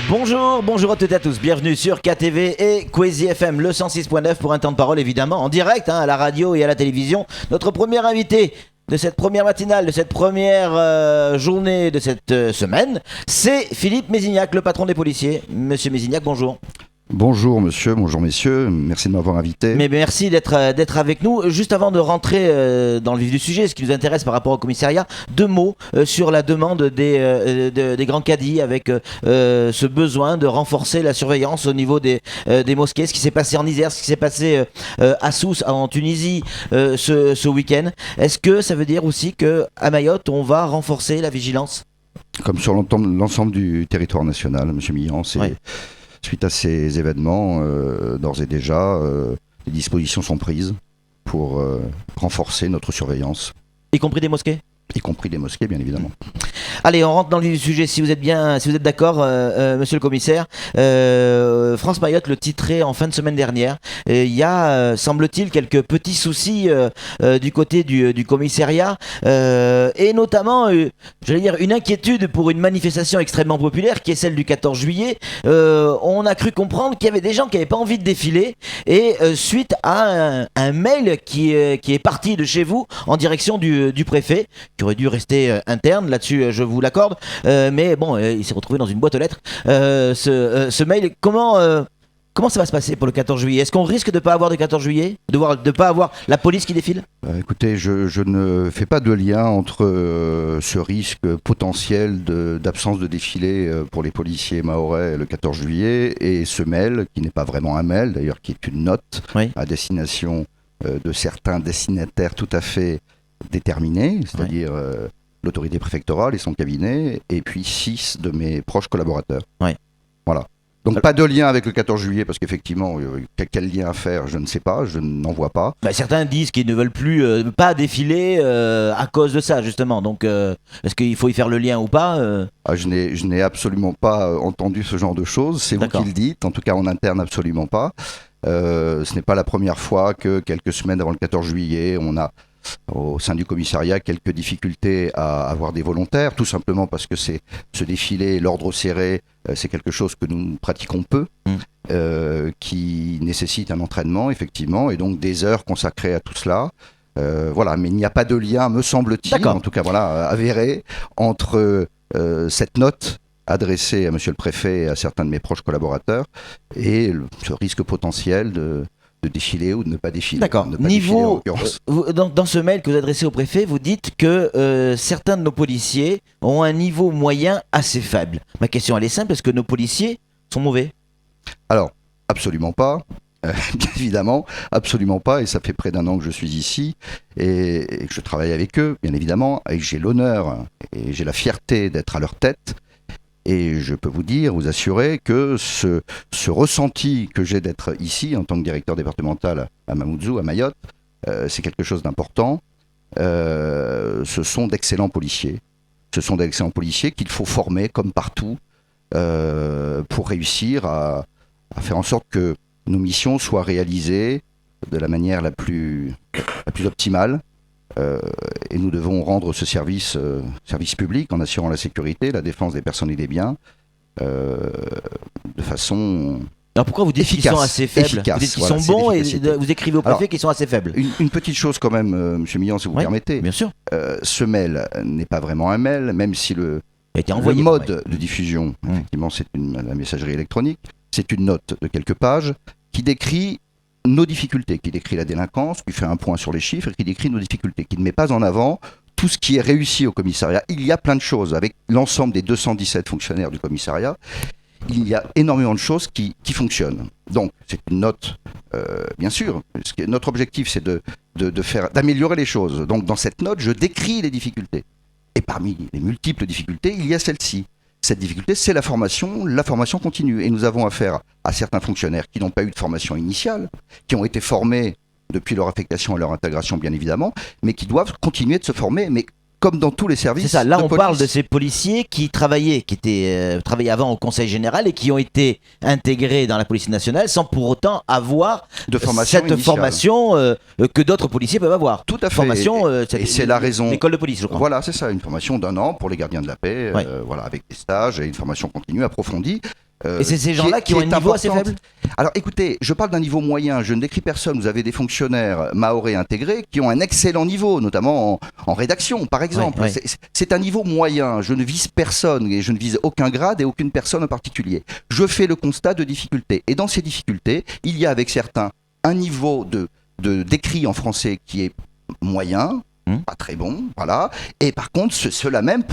Bonjour à toutes et à tous, bienvenue sur KTV et Kwezi FM, le 106.9 pour un temps de parole évidemment, en direct à la radio et à la télévision. Notre premier invité de cette première matinale, de cette première journée de cette semaine, c'est Philippe Mézignac, le patron des policiers. Monsieur Mézignac, bonjour. Bonjour monsieur, bonjour messieurs, merci de m'avoir invité. Mais merci d'être avec nous. Juste avant de rentrer dans le vif du sujet, ce qui nous intéresse par rapport au commissariat, deux mots sur la demande des grands caddies avec ce besoin de renforcer la surveillance au niveau des mosquées, ce qui s'est passé en Isère, ce qui s'est passé à Sousse en Tunisie ce week-end. Est-ce que ça veut dire aussi qu'à Mayotte, on va renforcer la vigilance ? Comme sur l'ensemble du territoire national, monsieur Millan, c'est... Oui. Suite à ces événements, d'ores et déjà, les dispositions sont prises pour renforcer notre surveillance. Y compris des mosquées ? Y compris des mosquées, bien évidemment. Allez, on rentre dans le vif du sujet, si vous êtes d'accord, monsieur le commissaire. France Mayotte le titrait en fin de semaine dernière. Il y a, semble-t-il, quelques petits soucis du côté du commissariat, et notamment, j'allais dire, une inquiétude pour une manifestation extrêmement populaire, qui est celle du 14 juillet. On a cru comprendre qu'il y avait des gens qui n'avaient pas envie de défiler, et suite à un mail qui est parti de chez vous en direction du préfet, qui aurait dû rester interne, là-dessus je vous l'accorde, mais bon, il s'est retrouvé dans une boîte aux lettres. Ce mail, comment ça va se passer pour le 14 juillet ? Est-ce qu'on risque de ne pas avoir de 14 juillet ? De ne pas avoir la police qui défile ? Écoutez, je ne fais pas de lien entre ce risque potentiel d'absence de défilé pour les policiers mahorais le 14 juillet et ce mail, qui n'est pas vraiment un mail, d'ailleurs, qui est une note à destination de certains destinataires tout à fait déterminés, c'est-à-dire l'autorité préfectorale et son cabinet, et puis 6 de mes proches collaborateurs. Voilà. Donc pas de lien avec le 14 juillet, parce qu'effectivement, quel lien à faire, je ne sais pas, je n'en vois pas. Certains disent qu'ils ne veulent plus pas défiler à cause de ça, justement. Donc est-ce qu'il faut y faire le lien ou pas Je n'ai absolument pas entendu ce genre de choses, c'est vous qui le dites, en tout cas en interne absolument pas. Ce n'est pas la première fois que quelques semaines avant le 14 juillet, on a au sein du commissariat quelques difficultés à avoir des volontaires, tout simplement parce que ce défilé, l'ordre serré, c'est quelque chose que nous pratiquons peu, qui nécessite un entraînement effectivement, et donc des heures consacrées à tout cela. Voilà, mais il n'y a pas de lien, me semble-t-il, en tout cas voilà, avéré, entre cette note adressée à monsieur le préfet et à certains de mes proches collaborateurs et ce risque potentiel de défiler ou de ne pas défiler. D'accord. Niveau, dans ce mail que vous adressez au préfet, vous dites que certains de nos policiers ont un niveau moyen assez faible. Ma question elle est simple, est-ce que nos policiers sont mauvais ? Alors, absolument pas. Bien évidemment, absolument pas, et ça fait près d'1 an que je suis ici et que je travaille avec eux, bien évidemment, et que j'ai l'honneur et j'ai la fierté d'être à leur tête. Et je peux vous dire, vous assurer que ce ressenti que j'ai d'être ici en tant que directeur départemental à Mamoudzou, à Mayotte, c'est quelque chose d'important. Ce sont d'excellents policiers. Ce sont d'excellents policiers qu'il faut former comme partout pour réussir à faire en sorte que nos missions soient réalisées de la manière la plus optimale. Et nous devons rendre ce service public en assurant la sécurité, la défense des personnes et des biens de façon alors pourquoi vous dites qu'ils sont assez faibles ? Efficace, vous dites qu'ils sont bons et vous écrivez au préfet qu'ils sont assez faibles. Une petite chose quand même, monsieur Millan, si vous permettez. Bien sûr. Ce mail n'est pas vraiment un mail, même si le mode de diffusion, effectivement, c'est la messagerie électronique, c'est une note de quelques pages qui décrit nos difficultés, qui décrit la délinquance, qui fait un point sur les chiffres et qui décrit nos difficultés, qui ne met pas en avant tout ce qui est réussi au commissariat. Il y a plein de choses avec l'ensemble des 217 fonctionnaires du commissariat. Il y a énormément de choses qui fonctionnent. Donc, c'est une note, bien sûr. Notre objectif, c'est d'améliorer les choses. Donc, dans cette note, je décris les difficultés. Et parmi les multiples difficultés, il y a celle-ci. Cette difficulté, c'est la formation continue. Et nous avons affaire à certains fonctionnaires qui n'ont pas eu de formation initiale, qui ont été formés depuis leur affectation et leur intégration, bien évidemment, mais qui doivent continuer de se former. Mais comme dans tous les services. C'est ça, là de on police. parle de ces policiers qui travaillaient avant au Conseil Général et qui ont été intégrés dans la police nationale sans pour autant avoir de formation cette initiale. formation que d'autres policiers peuvent avoir. Tout à fait. Formation, et c'est la raison. L'école de police, je crois. Voilà, c'est ça, une formation d'1 an pour les gardiens de la paix, Ouais. voilà, avec des stages et une formation continue approfondie. Et c'est ces gens-là qui ont un niveau assez faible. Alors écoutez, je parle d'un niveau moyen, je ne décris personne. Vous avez des fonctionnaires mahorais intégrés qui ont un excellent niveau, notamment en rédaction par exemple. Ouais. C'est un niveau moyen, je ne vise personne et je ne vise aucun grade et aucune personne en particulier. Je fais le constat de difficultés. Et dans ces difficultés, il y a avec certains un niveau d'écrit en français qui est moyen, pas très bon, voilà. Et par contre, ceux-là même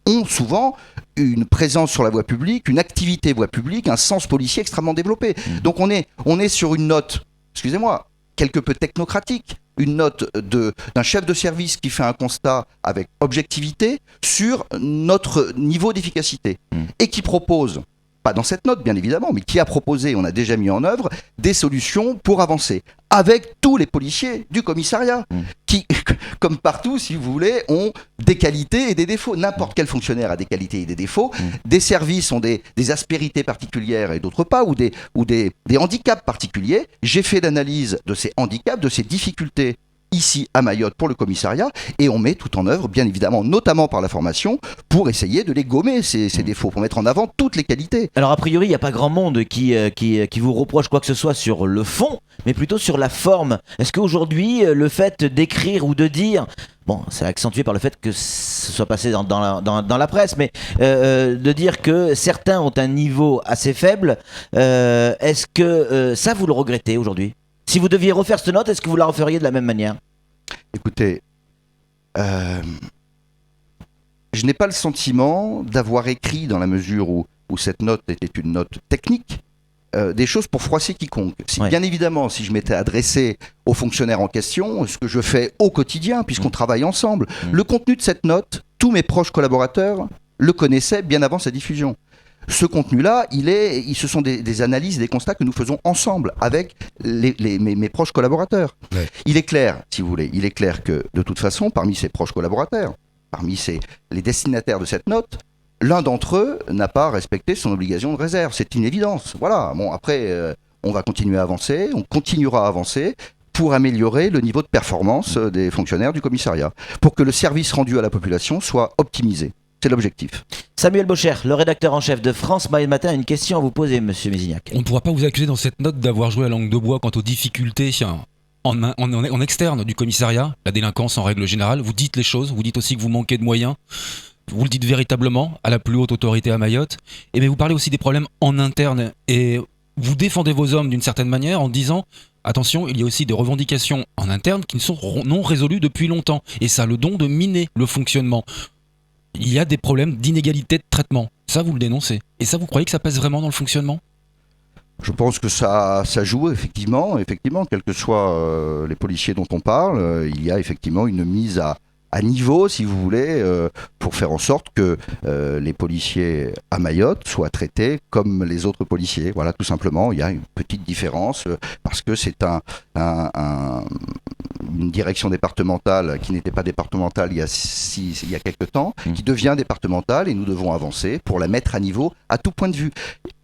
ont souvent une présence sur la voie publique, une activité voie publique, un sens policier extrêmement développé. Donc on est sur une note, excusez-moi, quelque peu technocratique, une note d'un chef de service qui fait un constat avec objectivité sur notre niveau d'efficacité et qui propose, pas dans cette note bien évidemment, mais qui a proposé, on a déjà mis en œuvre, des solutions pour avancer, avec tous les policiers du commissariat, qui, comme partout si vous voulez, ont des qualités et des défauts. N'importe quel fonctionnaire a des qualités et des défauts. Des services ont des aspérités particulières et d'autres pas, ou des handicaps particuliers. J'ai fait l'analyse de ces handicaps, de ces difficultés ici à Mayotte pour le commissariat, et on met tout en œuvre, bien évidemment, notamment par la formation, pour essayer de les gommer, ces défauts, pour mettre en avant toutes les qualités. Alors a priori, il n'y a pas grand monde qui vous reproche quoi que ce soit sur le fond, mais plutôt sur la forme. Est-ce qu'aujourd'hui, le fait d'écrire ou de dire, bon, c'est accentué par le fait que ce soit passé dans la presse, mais de dire que certains ont un niveau assez faible, est-ce que ça vous le regrettez aujourd'hui ? Si vous deviez refaire cette note, est-ce que vous la referiez de la même manière ? Écoutez, je n'ai pas le sentiment d'avoir écrit, dans la mesure où cette note était une note technique, des choses pour froisser quiconque. Bien évidemment, si je m'étais adressé aux fonctionnaires en question, ce que je fais au quotidien, puisqu'on travaille ensemble, le contenu de cette note, tous mes proches collaborateurs le connaissaient bien avant sa diffusion. Ce contenu-là, ce sont des analyses, des constats que nous faisons ensemble avec mes proches collaborateurs. Ouais. Il est clair, si vous voulez, que de toute façon, parmi ces proches collaborateurs, parmi les destinataires de cette note, l'un d'entre eux n'a pas respecté son obligation de réserve. C'est une évidence. Voilà. Bon, après, on va continuer à avancer, on continuera à avancer pour améliorer le niveau de performance des fonctionnaires du commissariat, pour que le service rendu à la population soit optimisé. C'est l'objectif. Samuel Bocher, le rédacteur en chef de France Mayotte Matin, a une question à vous poser, monsieur Mézignac. On ne pourra pas vous accuser dans cette note d'avoir joué la langue de bois quant aux difficultés en externe du commissariat, la délinquance en règle générale. Vous dites les choses, vous dites aussi que vous manquez de moyens. Vous le dites véritablement à la plus haute autorité à Mayotte. Mais vous parlez aussi des problèmes en interne et vous défendez vos hommes d'une certaine manière en disant attention, il y a aussi des revendications en interne qui ne sont non résolues depuis longtemps. Et ça a le don de miner le fonctionnement. Il y a des problèmes d'inégalité de traitement. Ça, vous le dénoncez. Et ça, vous croyez que ça passe vraiment dans le fonctionnement ? Je pense que ça joue effectivement, quels que soient les policiers dont on parle, il y a effectivement une mise à niveau, si vous voulez, pour faire en sorte que les policiers à Mayotte soient traités comme les autres policiers. Voilà, tout simplement, il y a une petite différence parce que c'est une direction départementale qui n'était pas départementale il y a quelques temps, qui devient départementale, et nous devons avancer pour la mettre à niveau à tout point de vue.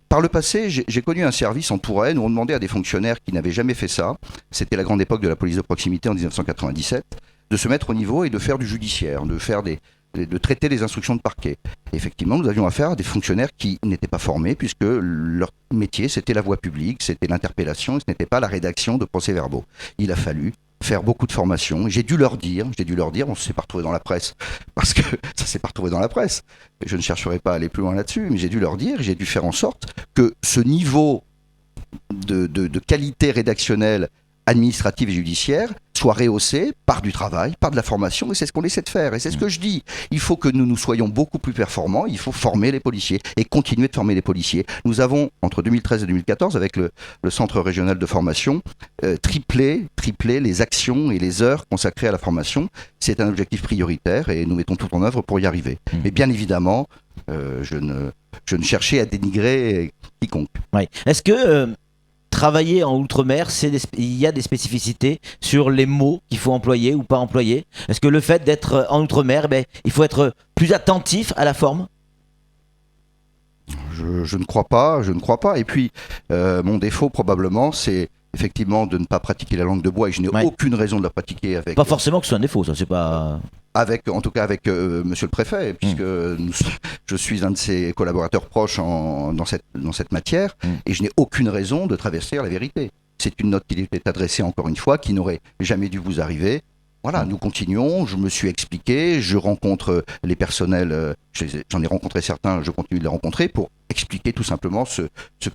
Par le passé, j'ai connu un service en Touraine où on demandait à des fonctionnaires qui n'avaient jamais fait ça, c'était la grande époque de la police de proximité en 1997, de se mettre au niveau et de faire du judiciaire, de traiter les instructions de parquet. Et effectivement, nous avions affaire à des fonctionnaires qui n'étaient pas formés, puisque leur métier, c'était la voie publique, c'était l'interpellation, et ce n'était pas la rédaction de procès-verbaux. Il a fallu faire beaucoup de formations. J'ai dû leur dire, on ne s'est pas retrouvé dans la presse, parce que ça ne s'est pas retrouvé dans la presse. Je ne chercherai pas à aller plus loin là-dessus, mais j'ai dû leur dire, j'ai dû faire en sorte que ce niveau de qualité rédactionnelle, administrative et judiciaire soit rehaussé par du travail, par de la formation, et c'est ce qu'on essaie de faire. Et c'est ce que je dis. Il faut que nous soyons beaucoup plus performants, il faut former les policiers et continuer de former les policiers. Nous avons, entre 2013 et 2014, avec le Centre régional de formation, triplé les actions et les heures consacrées à la formation. C'est un objectif prioritaire et nous mettons tout en œuvre pour y arriver. Mais bien évidemment, je ne cherchais à dénigrer quiconque. Oui. Est-ce que travailler en Outre-mer, il y a des spécificités sur les mots qu'il faut employer ou pas employer. Est-ce que le fait d'être en Outre-mer, il faut être plus attentif à la forme? Je ne crois pas, je ne crois pas. Et puis, mon défaut, probablement, c'est effectivement de ne pas pratiquer la langue de bois, et je n'ai aucune raison de la pratiquer avec... Pas forcément que ce soit un défaut, ça, c'est pas... En tout cas avec monsieur le préfet, puisque je suis un de ses collaborateurs proches dans cette matière, et je n'ai aucune raison de traverser la vérité. C'est une note qui était adressée, encore une fois, qui n'aurait jamais dû vous arriver. Voilà, nous continuons, je me suis expliqué, je rencontre les personnels, j'en ai rencontré certains, je continue de les rencontrer pour expliquer tout simplement ce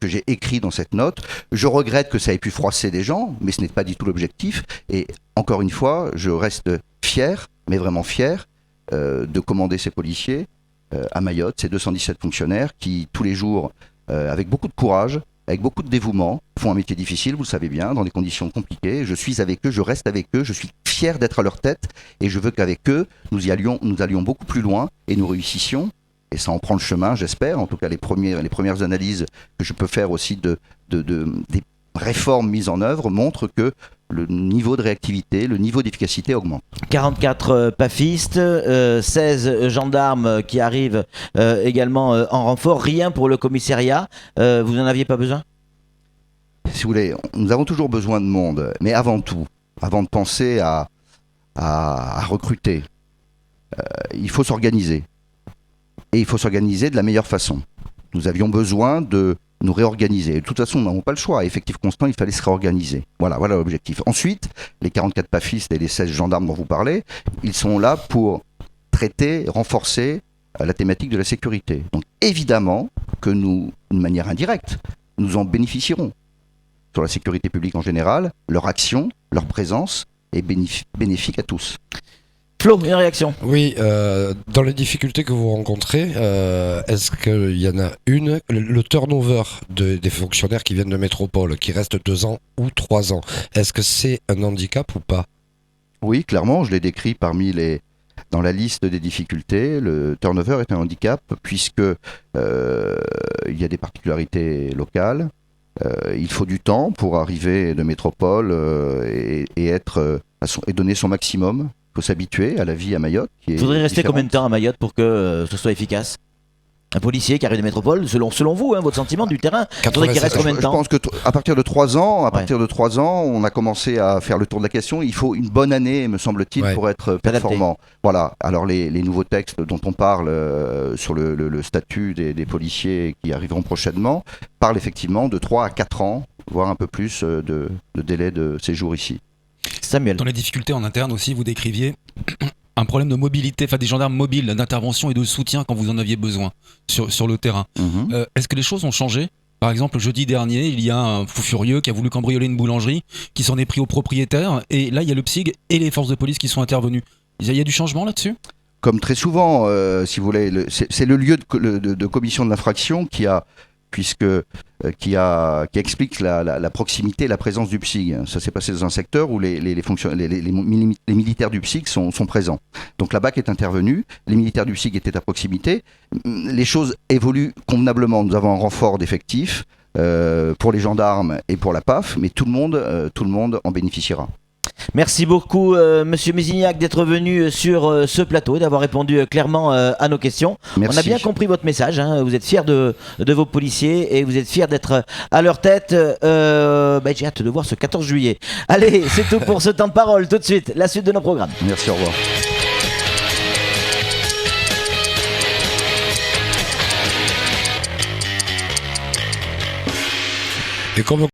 que j'ai écrit dans cette note. Je regrette que ça ait pu froisser des gens, mais ce n'est pas du tout l'objectif. Et encore une fois, je reste fier, mais vraiment fier, de commander ces policiers à Mayotte, ces 217 fonctionnaires qui, tous les jours, avec beaucoup de courage, avec beaucoup de dévouement, font un métier difficile, vous le savez bien, dans des conditions compliquées. Je suis avec eux, je reste avec eux, je suis fier d'être à leur tête, et je veux qu'avec eux, nous allions beaucoup plus loin, et nous réussissions. Et ça en prend le chemin, j'espère. En tout cas, les premières analyses que je peux faire aussi des réformes mises en œuvre montrent que le niveau de réactivité, le niveau d'efficacité augmente. 44 pafistes, 16 gendarmes qui arrivent également en renfort. Rien pour le commissariat. Vous n'en aviez pas besoin ? Si vous voulez, nous avons toujours besoin de monde. Mais avant tout, avant de penser à recruter, il faut s'organiser. Et il faut s'organiser de la meilleure façon. Nous avions besoin de nous réorganiser. De toute façon, nous n'avons pas le choix. À effectif constant, il fallait se réorganiser. Voilà l'objectif. Ensuite, les 44 pafistes et les 16 gendarmes dont vous parlez, ils sont là pour traiter, renforcer la thématique de la sécurité. Donc évidemment que nous, d'une manière indirecte, nous en bénéficierons. Sur la sécurité publique en général, leur action, leur présence est bénéfique à tous. Flo, une réaction? Oui, dans les difficultés que vous rencontrez, est-ce qu'il y en a une, le turnover des fonctionnaires qui viennent de métropole, qui restent 2 ans ou 3 ans, est-ce que c'est un handicap ou pas? Oui, clairement, je l'ai décrit dans la liste des difficultés. Le turnover est un handicap puisque il y a des particularités locales. Il faut du temps pour arriver de métropole et donner son maximum. Il faut s'habituer à la vie à Mayotte. Il faudrait rester combien de temps à Mayotte pour que ce soit efficace? Un policier qui arrive de métropole, selon vous, votre sentiment du terrain, il faudrait qu'il reste combien de temps? Je pense qu'à partir de 3 ans, on a commencé à faire le tour de la question. Il faut une bonne année, me semble-t-il, pour être performant. Voilà. Alors les nouveaux textes dont on parle sur le statut des policiers qui arriveront prochainement parlent effectivement de 3 à 4 ans, voire un peu plus de délai de séjour ici. Samuel. Dans les difficultés en interne aussi, vous décriviez un problème de mobilité, des gendarmes mobiles, d'intervention et de soutien quand vous en aviez besoin sur le terrain. Est-ce que les choses ont changé? Par exemple, jeudi dernier, il y a un fou furieux qui a voulu cambrioler une boulangerie, qui s'en est pris au propriétaire, et là, il y a le PSIG et les forces de police qui sont intervenus. Il y a du changement là-dessus? Comme très souvent, si vous voulez, c'est le lieu de commission de l'infraction qui explique la proximité et la présence du PSIG. Ça s'est passé dans un secteur où les militaires du PSIG sont présents. Donc la BAC est intervenue, les militaires du PSIG étaient à proximité. Les choses évoluent convenablement. Nous avons un renfort d'effectifs pour les gendarmes et pour la PAF, mais tout le monde en bénéficiera. Merci beaucoup Monsieur Mézignac d'être venu sur ce plateau et d'avoir répondu clairement à nos questions. Merci. On a bien compris votre message, vous êtes fiers de vos policiers et vous êtes fiers d'être à leur tête. J'ai hâte de voir ce 14 juillet. Allez, c'est tout pour ce temps de parole. Tout de suite, la suite de nos programmes. Merci, au revoir. Et comme